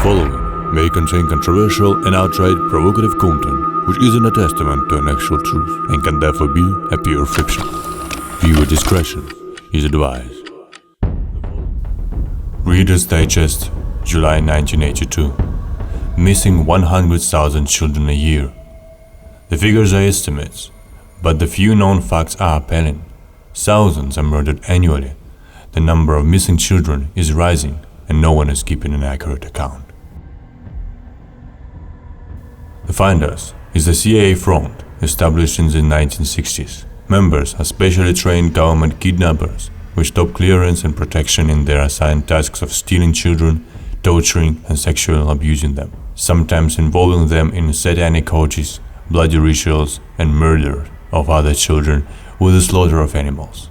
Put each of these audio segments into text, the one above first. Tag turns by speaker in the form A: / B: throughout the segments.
A: following may contain controversial and outright provocative content, which isn't a testament to an actual truth and can therefore be a pure fiction. Viewer discretion is advised. Reader's Digest, July 1982. Missing 100,000 children a year. The figures are estimates, but the few known facts are appalling. Thousands are murdered annually. The number of missing children is rising, and no one is keeping an accurate account. The Finders is a CIA front established in the 1960s. Members are specially trained government kidnappers with top clearance and protection in their assigned tasks of stealing children, torturing and sexually abusing them, sometimes involving them in satanic orgies, bloody rituals and murder of other children with the slaughter of animals.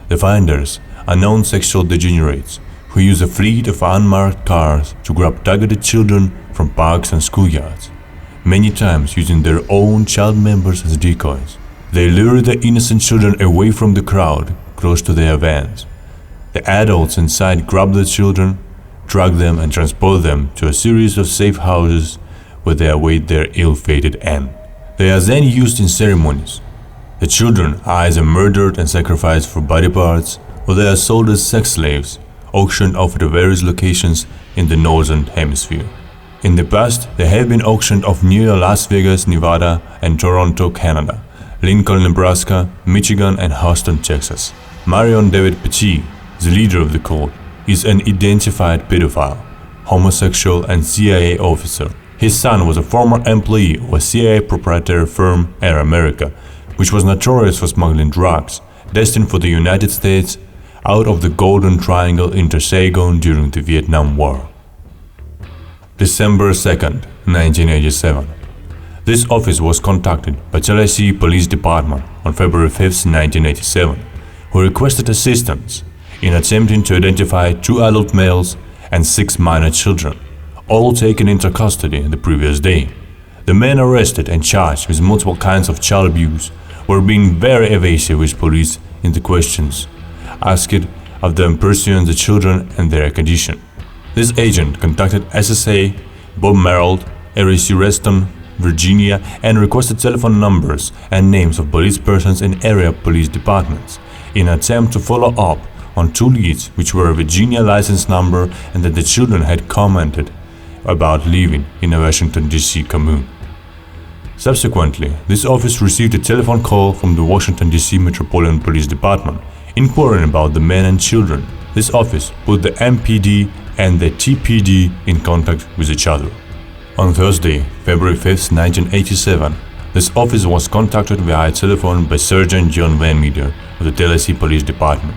A: The Finders are known sexual degenerates who use a fleet of unmarked cars to grab targeted children from parks and schoolyards, many times using their own child members as decoys. They lure the innocent children away from the crowd close to their vans. The adults inside grab the children, drag them and transport them to a series of safe houses where they await their ill-fated end. They are then used in ceremonies. The children are either murdered and sacrificed for body parts, or they are sold as sex slaves, auctioned off to various locations in the Northern Hemisphere. In the past, they have been auctioned off near Las Vegas, Nevada, and Toronto, Canada, Lincoln, Nebraska, Michigan, and Houston, Texas. Marion David Petit, the leader of the cult, is an identified pedophile, homosexual, and CIA officer. His son was a former employee of a CIA proprietary firm, Air America, which was notorious for smuggling drugs destined for the United States out of the Golden Triangle into Saigon during the Vietnam War. December 2nd, 1987. This office was contacted by Tallahassee Police Department on February 5th, 1987, who requested assistance in attempting to identify 2 adult males and 6 minor children, all taken into custody the previous day. The men arrested and charged with multiple kinds of child abuse were being very evasive with police in the questions asked of them pursuing the children and their condition. This agent contacted SSA, Bob Merrill, RAC Reston, Virginia, and requested telephone numbers and names of police persons in area police departments in an attempt to follow up on 2 leads which were a Virginia license number and that the children had commented about living in a Washington, D.C. commune. Subsequently, this office received a telephone call from the Washington, D.C. Metropolitan Police Department inquiring about the men and children. This office put the MPD and the TPD in contact with each other. On Thursday, February 5th, 1987, this office was contacted via telephone by Sergeant John Van Meter of the Tallahassee Police Department.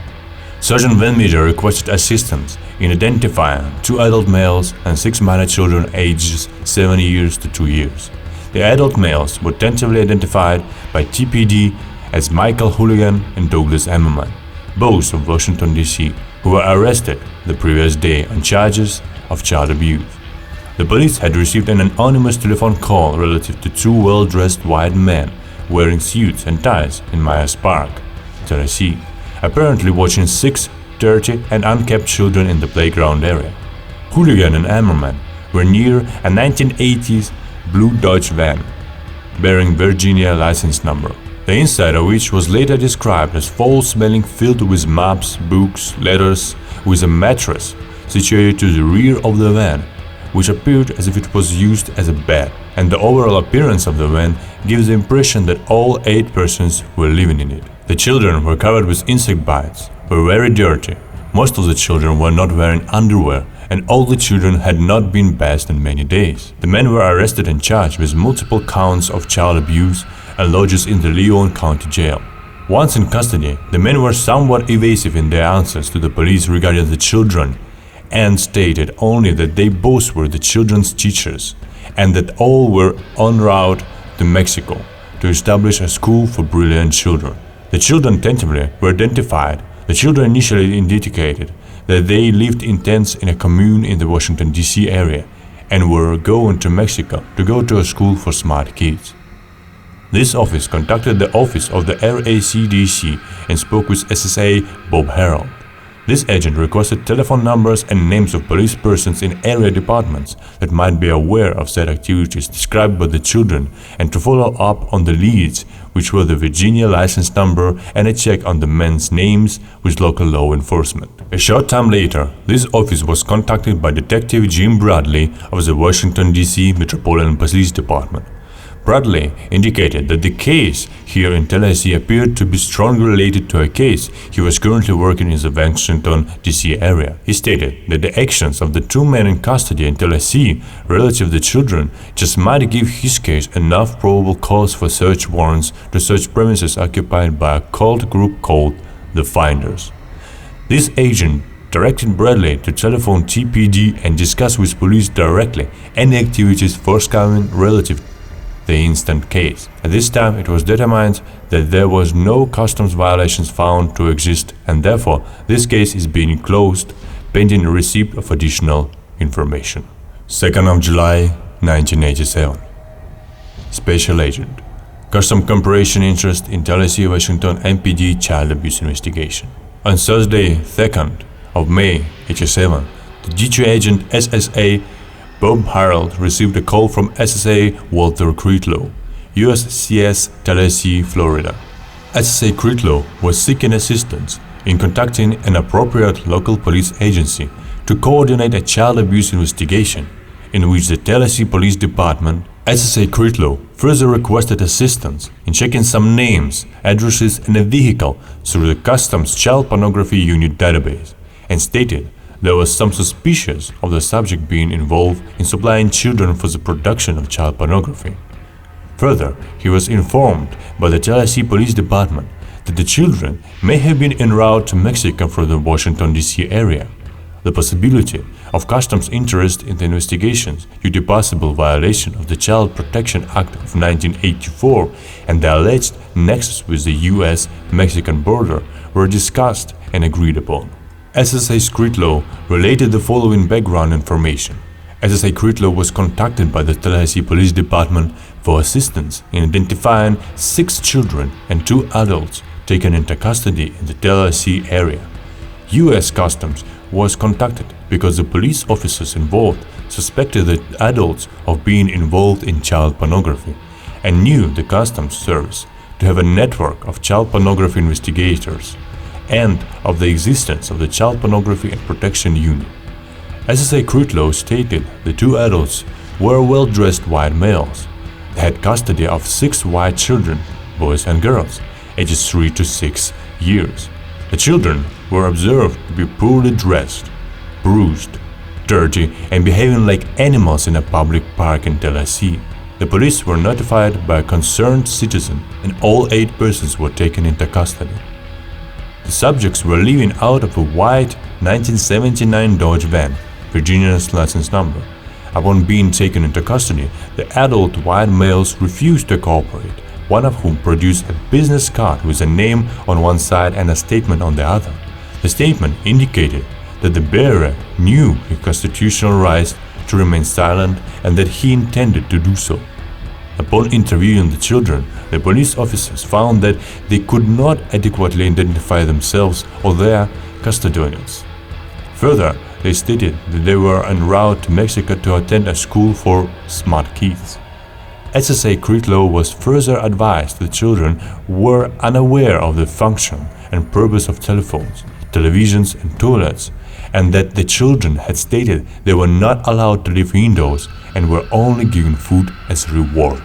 A: Sergeant Van Meter requested assistance in identifying 2 adult males and 6 minor children ages 7 years to 2 years. The adult males were tentatively identified by TPD as Michael Hooligan and Douglas Emmerman, both of Washington, D.C., who were arrested the previous day on charges of child abuse. The police had received an anonymous telephone call relative to 2 well-dressed white men wearing suits and ties in Myers Park, Tallahassee, apparently watching 6 dirty and unkept children in the playground area. Hooligan and Emmerman were near a 1980s blue Dodge van bearing Virginia license number, the inside of which was later described as foul-smelling, filled with maps, books, letters, with a mattress situated to the rear of the van, which appeared as if it was used as a bed, and the overall appearance of the van gives the impression that all 8 persons were living in it. The children were covered with insect bites, were very dirty. Most of the children were not wearing underwear, and all the children had not been bathed in many days. The men were arrested and charged with multiple counts of child abuse and lodged in the Leon County Jail. Once in custody, the men were somewhat evasive in their answers to the police regarding the children and stated only that they both were the children's teachers and that all were en route to Mexico to establish a school for brilliant children. The children tentatively were identified. The children initially indicated that they lived in tents in a commune in the Washington, D.C. area and were going to Mexico to go to a school for smart kids. This office contacted the office of the RACDC and spoke with SSA Bob Harold. This agent requested telephone numbers and names of police persons in area departments that might be aware of said activities described by the children and to follow up on the leads, which were the Virginia license number and a check on the men's names with local law enforcement. A short time later, this office was contacted by Detective Jim Bradley of the Washington, D.C. Metropolitan Police Department. Bradley indicated that the case here in Tallahassee appeared to be strongly related to a case he was currently working in the Washington, D.C. area. He stated that the actions of the two men in custody in Tallahassee relative to the children just might give his case enough probable cause for search warrants to search premises occupied by a cult group called the Finders. This agent directed Bradley to telephone TPD and discuss with police directly any activities forthcoming relative the instant case. At this time, it was determined that there was no customs violations found to exist, and therefore this case is being closed pending receipt of additional information. 2nd of July 1987. Special Agent, Custom Corporation Interest in Tallahassee, Washington MPD Child Abuse Investigation. On Thursday, 2nd of May 87, the D2 agent SSA Bob Harold received a call from SSA Walter Critlow, USCS Tallahassee, Florida. SSA Critlow was seeking assistance in contacting an appropriate local police agency to coordinate a child abuse investigation, in which the Tallahassee Police Department. SSA Critlow further requested assistance in checking some names, addresses and a vehicle through the Customs Child Pornography Unit database, and stated there was some suspicion of the subject being involved in supplying children for the production of child pornography. Further, he was informed by the Tallahassee Police Department that the children may have been en route to Mexico from the Washington, D.C. area. The possibility of customs interest in the investigations due to possible violation of the Child Protection Act of 1984 and the alleged nexus with the U.S.-Mexican border were discussed and agreed upon. SSA Critlow related the following background information. SSA Critlow was contacted by the Tallahassee Police Department for assistance in identifying 6 children and 2 adults taken into custody in the Tallahassee area. U.S. Customs was contacted because the police officers involved suspected the adults of being involved in child pornography and knew the Customs Service to have a network of child pornography investigators and of the existence of the Child Pornography and Protection Unit. SSA Critlow stated the 2 adults were well-dressed white males. They had custody of 6 white children, boys and girls, ages 3 to 6 years. The children were observed to be poorly dressed, bruised, dirty, and behaving like animals in a public park in Tallahassee. The police were notified by a concerned citizen, and all 8 persons were taken into custody. The subjects were living out of a white 1979 Dodge van, Virginia's license number. Upon being taken into custody, the adult white males refused to cooperate, one of whom produced a business card with a name on one side and a statement on the other. The statement indicated that the bearer knew his constitutional rights to remain silent and that he intended to do so. Upon interviewing the children, the police officers found that they could not adequately identify themselves or their custodians. Further, they stated that they were en route to Mexico to attend a school for smart kids. SSA Critlow was further advised the children were unaware of the function and purpose of telephones, televisions and toilets, and that the children had stated they were not allowed to leave indoors and were only given food as a reward.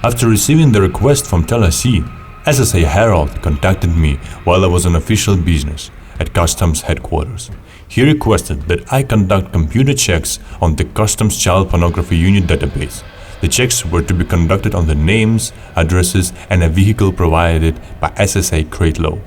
A: After receiving the request from Tallahassee, SSA Harold contacted me while I was on official business at Customs headquarters. He requested that I conduct computer checks on the Customs Child Pornography Unit database. The checks were to be conducted on the names, addresses, and a vehicle provided by SSA Critlow.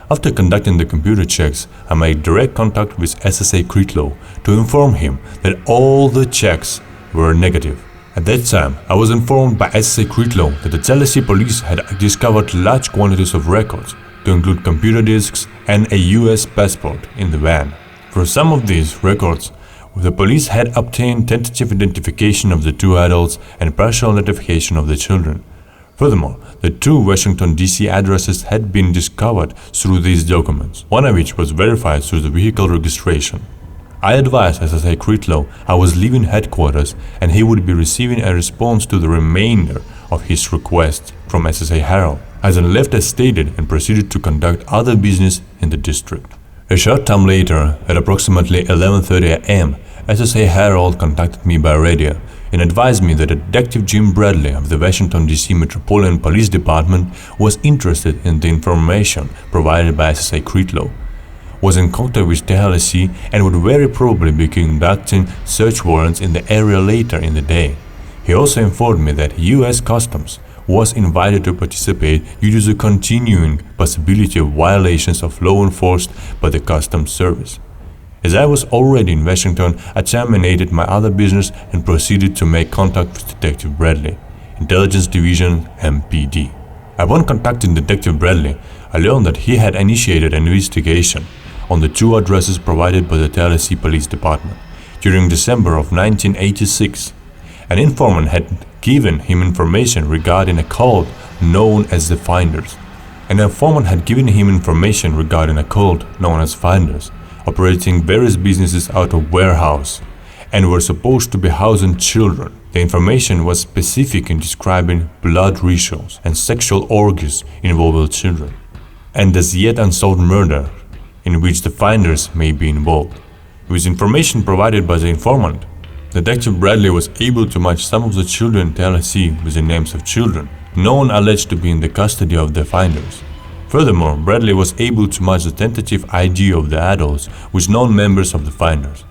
A: After conducting the computer checks, I made direct contact with SSA Critlow to inform him that all the checks were negative. At that time, I was informed by SSA Critlow that the Tallahassee police had discovered large quantities of records, to include computer disks and a US passport in the van. For some of these records, the police had obtained tentative identification of the 2 adults and partial identification of the children. Furthermore, the 2 Washington DC addresses had been discovered through these documents, one of which was verified through the vehicle registration. I advised SSA Kritlow I was leaving headquarters and he would be receiving a response to the remainder of his request from SSA Harold. I then left as stated and proceeded to conduct other business in the district. A short time later, at approximately 11:30 a.m., SSA Harold contacted me by radio and advised me that Detective Jim Bradley of the Washington DC Metropolitan Police Department was interested in the information provided by SSA Kritlow, was in contact with Tallahassee and would very probably be conducting search warrants in the area later in the day. He also informed me that U.S. Customs was invited to participate due to the continuing possibility of violations of law enforced by the Customs Service. As I was already in Washington, I terminated my other business and proceeded to make contact with Detective Bradley, Intelligence Division MPD. Upon contacting Detective Bradley, I learned that he had initiated an investigation on the 2 addresses provided by the Tallahassee Police Department. During December of 1986, an informant had given him information regarding a cult known as the Finders. An informant had given him information regarding a cult known as Finders, operating various businesses out of warehouse, and were supposed to be housing children. The information was specific in describing blood rituals and sexual orgies involving children, and as yet unsolved murder in which the Finders may be involved. With information provided by the informant, Detective Bradley was able to match some of the children in Tallahassee with the names of children known alleged to be in the custody of the Finders. Furthermore, Bradley was able to match the tentative ID of the adults with known members of the Finders.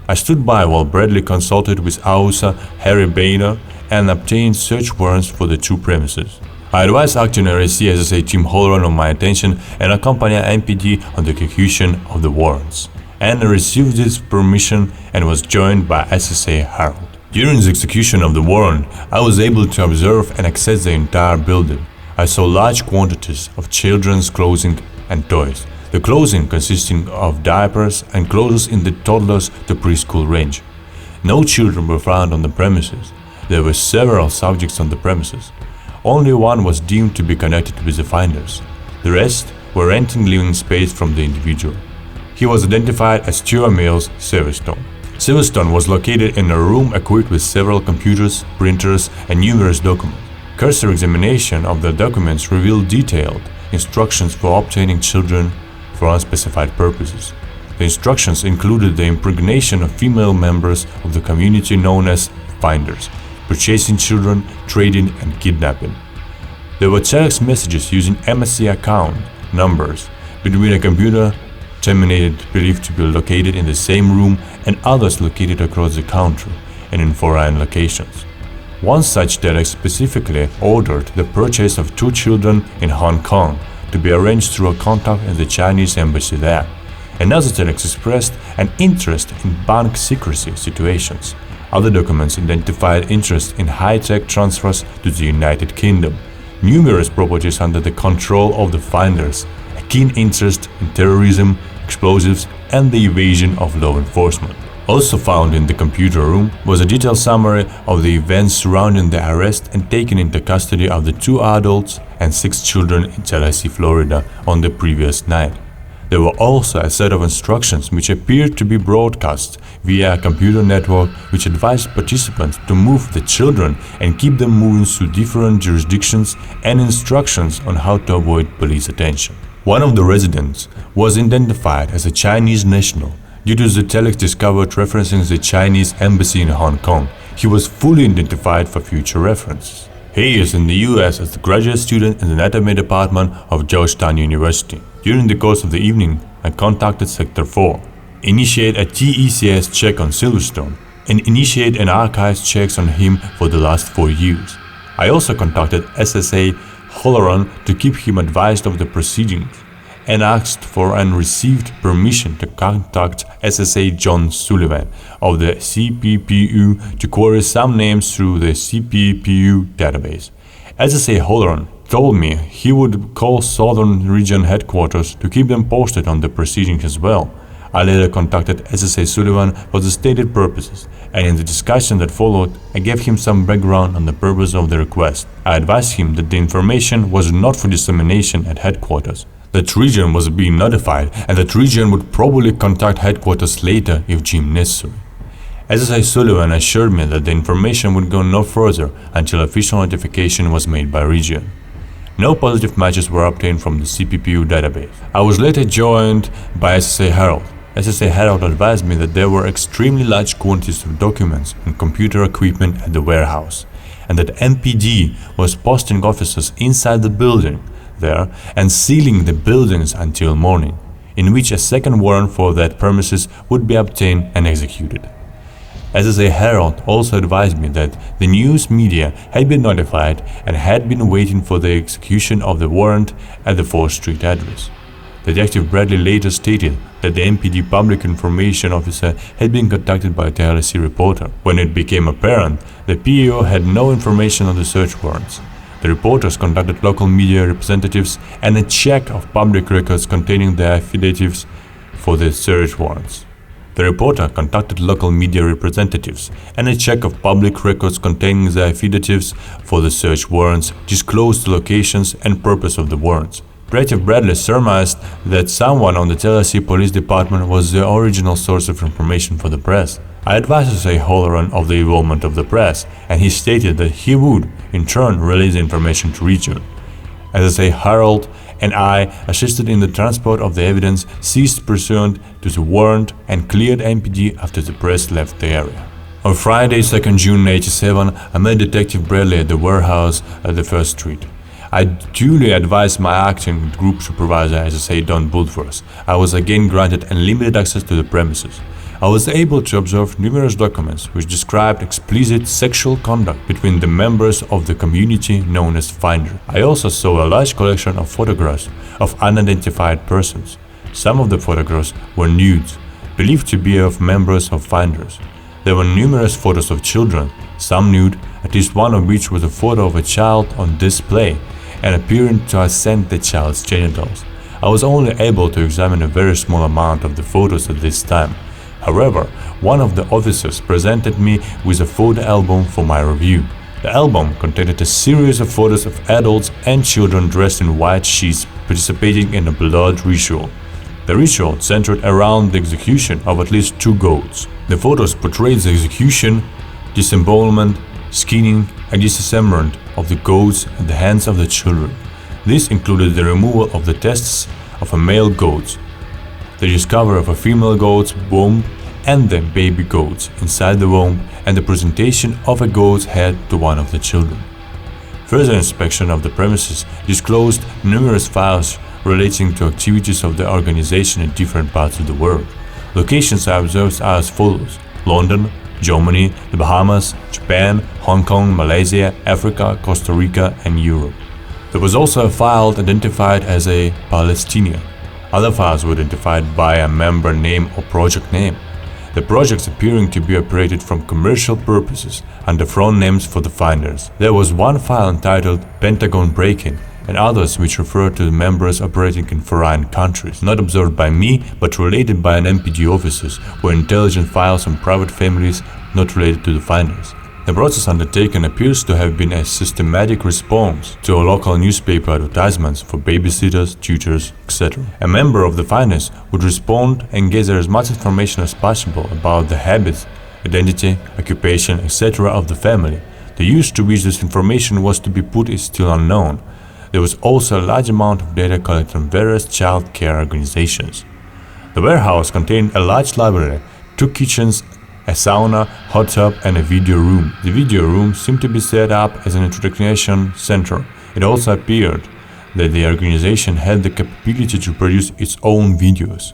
A: I stood by while Bradley consulted with Officer Harry Boehner and obtained search warrants for the 2 premises. I advised acting RAC SSA Tim Holloran on my attention and accompany MPD on the execution of the warrants, and received this permission and was joined by SSA Harold. During the execution of the warrant, I was able to observe and access the entire building. I saw large quantities of children's clothing and toys, the clothing consisting of diapers and clothes in the toddlers to preschool range. No children were found on the premises. There were several subjects on the premises. Only one was deemed to be connected with the Finders. The rest were renting living space from the individual. He was identified as Stuart Mills Silverstone. Silverstone was located in a room equipped with several computers, printers, and numerous documents. Cursory examination of the documents revealed detailed instructions for obtaining children for unspecified purposes. The instructions included the impregnation of female members of the community known as Finders, purchasing children, trading, and kidnapping. There were text messages using MSC account numbers between a computer terminated believed to be located in the same room and others located across the country and in foreign locations. One such telex specifically ordered the purchase of 2 children in Hong Kong to be arranged through a contact in the Chinese embassy there. Another telex expressed an interest in bank secrecy situations. Other documents identified interest in high-tech transfers to the United Kingdom, numerous properties under the control of the Finders, a keen interest in terrorism, explosives, and the evasion of law enforcement. Also found in the computer room was a detailed summary of the events surrounding the arrest and taking into custody of the 2 adults and 6 children in Tallahassee, Florida on the previous night. There were also a set of instructions which appeared to be broadcast via a computer network which advised participants to move the children and keep them moving through different jurisdictions, and instructions on how to avoid police attention. One of the residents was identified as a Chinese national due to the telex discovered referencing the Chinese embassy in Hong Kong. He was fully identified for future reference. He is in the US as a graduate student in the anatomy department of Georgetown University. During the course of the evening, I contacted Sector 4, initiate a TECS check on Silverstone, and initiate an archives checks on him for the last 4 years. I also contacted SSA Holloran to keep him advised of the proceedings, and asked for and received permission to contact SSA John Sullivan of the CPPU to query some names through the CPPU database. SSA Holloran told me he would call Southern Region headquarters to keep them posted on the proceedings as well. I later contacted SSA Sullivan for the stated purposes, and in the discussion that followed, I gave him some background on the purpose of the request. I advised him that the information was not for dissemination at headquarters, that region was being notified, and that region would probably contact headquarters later if deemed necessary. SSA Sullivan assured me that the information would go no further until official notification was made by region. No positive matches were obtained from the CPPU database. I was later joined by SSA Herald. SSA Herald advised me that there were extremely large quantities of documents and computer equipment at the warehouse, and that MPD was posting officers inside the building there and sealing the buildings until morning, in which a second warrant for that premises would be obtained and executed. SSA Herald also advised me that the news media had been notified and had been waiting for the execution of the warrant at the 4th Street address. Detective Bradley later stated that the MPD public information officer had been contacted by a Tallahassee reporter. When it became apparent, the PAO had no information on the search warrants. The reporters contacted local media representatives and a check of public records containing the affidavits for the search warrants. The reporter contacted local media representatives, and a check of public records containing the affidavits for the search warrants disclosed the locations and purpose of the warrants. Detective Bradley surmised that someone on the Tallahassee Police Department was the original source of information for the press. I advised SSA Holleran of the involvement of the press, and he stated that he would, in turn, release the information to region. SSA Herald and I assisted in the transport of the evidence seized pursuant to the warrant and cleared MPD after the press left the area. On Friday, 2nd June 1987, I met Detective Bradley at the warehouse at the 1st Street. I duly advised my acting group supervisor, SSA Don Bulworth. I was again granted unlimited access to the premises. I was able to observe numerous documents which described explicit sexual conduct between the members of the community known as Finder. I also saw a large collection of photographs of unidentified persons. Some of the photographs were nudes, believed to be of members of Finders. There were numerous photos of children, some nude, at least one of which was a photo of a child on display and appearing to ascend the child's genitals. I was only able to examine a very small amount of the photos at this time. However, one of the officers presented me with a photo album for my review. The album contained a series of photos of adults and children dressed in white sheets participating in a blood ritual. The ritual centered around the execution of at least 2 goats. The photos portrayed the execution, disembowelment, skinning, and dismemberment of the goats at the hands of the children. This included the removal of the testes of a male goat, the discovery of a female goat's womb and the baby goats inside the womb, and the presentation of a goat's head to one of the children. Further inspection of the premises disclosed numerous files relating to activities of the organization in different parts of the world. Locations I observed are as follows: London, Germany, the Bahamas, Japan, Hong Kong, Malaysia, Africa, Costa Rica, and Europe. There was also a file identified as a Palestinian. Other files were identified by a member name or project name. The projects appearing to be operated from commercial purposes under front names for the finders. There was one file entitled Pentagon Break-In, and others which refer to the members operating in foreign countries, not observed by me but related by an MPD officers, were intelligent files on private families not related to the finders. The process undertaken appears to have been a systematic response to local newspaper advertisements for babysitters, tutors, etc. A member of the finders would respond and gather as much information as possible about the habits, identity, occupation, etc. of the family. The use to which this information was to be put is still unknown. There was also a large amount of data collected from various child care organizations. The warehouse contained a large library, 2 kitchens, a sauna, hot tub, and a video room. The video room seemed to be set up as an indoctrination center. It also appeared that the organization had the capability to produce its own videos.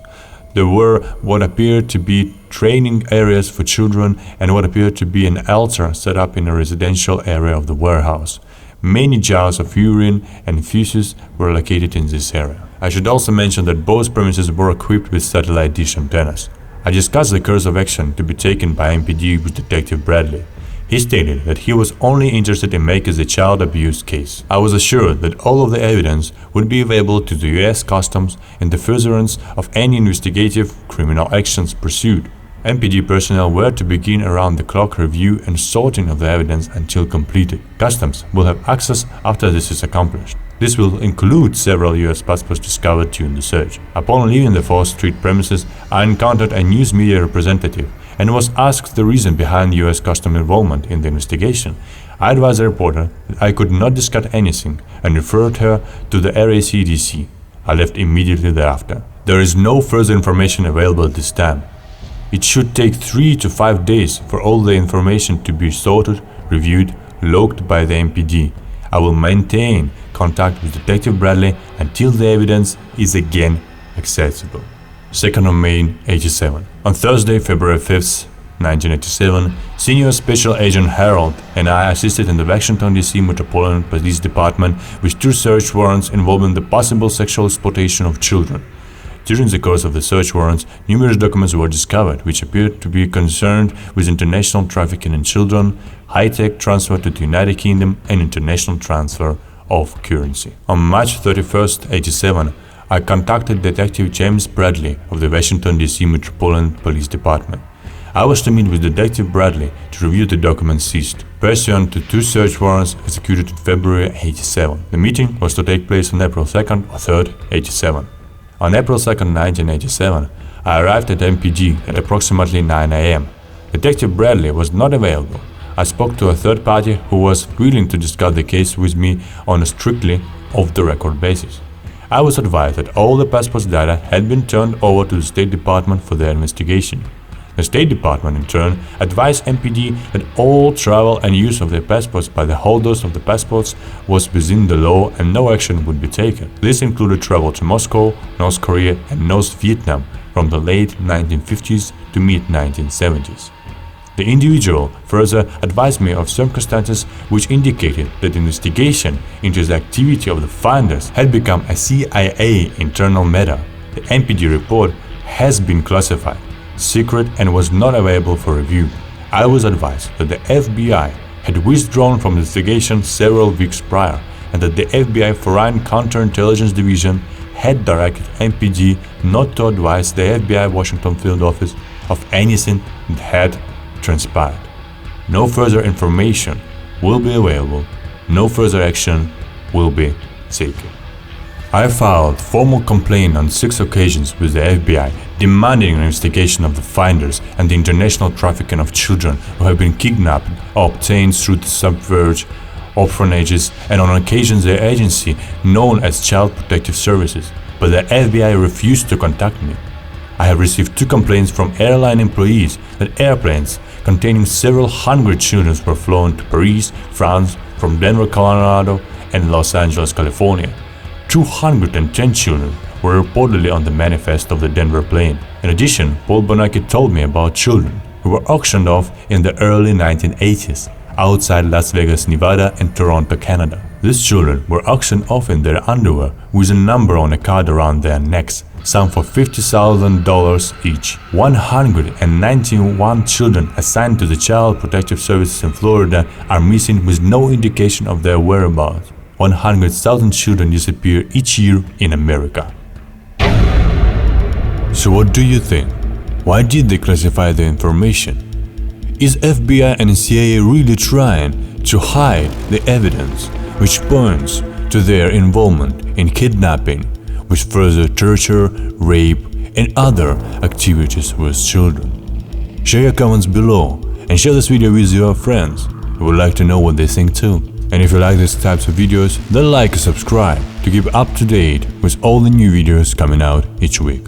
A: There were what appeared to be training areas for children and what appeared to be an altar set up in a residential area of the warehouse. Many jars of urine and feces were located in this area. I should also mention that both premises were equipped with satellite dish antennas. I discussed the course of action to be taken by MPD with Detective Bradley. He stated that he was only interested in making the child abuse case. I was assured that all of the evidence would be available to the US Customs in the furtherance of any investigative criminal actions pursued. MPD personnel were to begin around-the-clock review and sorting of the evidence until completed. Customs will have access after this is accomplished. This will include several US passports discovered during the search. Upon leaving the 4th Street premises, I encountered a news media representative and was asked the reason behind US Customs involvement in the investigation. I advised the reporter that I could not discuss anything and referred her to the RACDC. I left immediately thereafter. There is no further information available at this time. It should take 3 to 5 days for all the information to be sorted, reviewed, logged by the MPD. I will maintain contact with Detective Bradley until the evidence is again accessible. 2nd of May, 87. On Thursday, February 5th, 1987, Senior Special Agent Harold and I assisted in the Washington, D.C. Metropolitan Police Department with 2 search warrants involving the possible sexual exploitation of children. During the course of the search warrants, numerous documents were discovered which appeared to be concerned with international trafficking in children, high-tech transfer to the United Kingdom, and international transfer of currency. On March 31st, 87, I contacted Detective James Bradley of the Washington, D.C. Metropolitan Police Department. I was to meet with Detective Bradley to review the documents seized, pursuant to 2 search warrants executed in February 87. The meeting was to take place on April 2nd or 3rd, 87. On April 2nd, 1987, I arrived at MPD at approximately 9 a.m. Detective Bradley was not available. I spoke to a third party who was willing to discuss the case with me on a strictly off-the-record basis. I was advised that all the passports data had been turned over to the State Department for their investigation. The State Department, in turn, advised MPD that all travel and use of their passports by the holders of the passports was within the law and no action would be taken. This included travel to Moscow, North Korea, and North Vietnam from the late 1950s to mid-1970s. The individual further advised me of circumstances which indicated that the investigation into the activity of the finders had become a CIA internal matter. The MPD report has been classified, secret, and was not available for review. I was advised that the FBI had withdrawn from the investigation several weeks prior and that the FBI Foreign Counterintelligence Division had directed MPD not to advise the FBI Washington field office of anything that had transpired. No further information will be available, no further action will be taken. I filed formal complaint on 6 occasions with the FBI demanding an investigation of the finders and the international trafficking of children who have been kidnapped or obtained through the subvert, orphanages, and on occasions the agency known as Child Protective Services, but the FBI refused to contact me. I have received 2 complaints from airline employees that airplanes containing several hundred children were flown to Paris, France, from Denver, Colorado, and Los Angeles, California. 210 children were reportedly on the manifest of the Denver plane. In addition, Paul Bonacci told me about children who were auctioned off in the early 1980s outside Las Vegas, Nevada, and Toronto, Canada. These children were auctioned off in their underwear with a number on a card around their necks, some for $50,000 each. 191 children assigned to the Child Protective Services in Florida are missing with no indication of their whereabouts. 100,000 children disappear each year in America. So what do you think? Why did they classify the information? Is FBI and CIA really trying to hide the evidence which points to their involvement in kidnapping, with further torture, rape, and other activities with children? Share your comments below and share this video with your friends who would like to know what they think too. And if you like these types of videos, then like and subscribe to keep up to date with all the new videos coming out each week.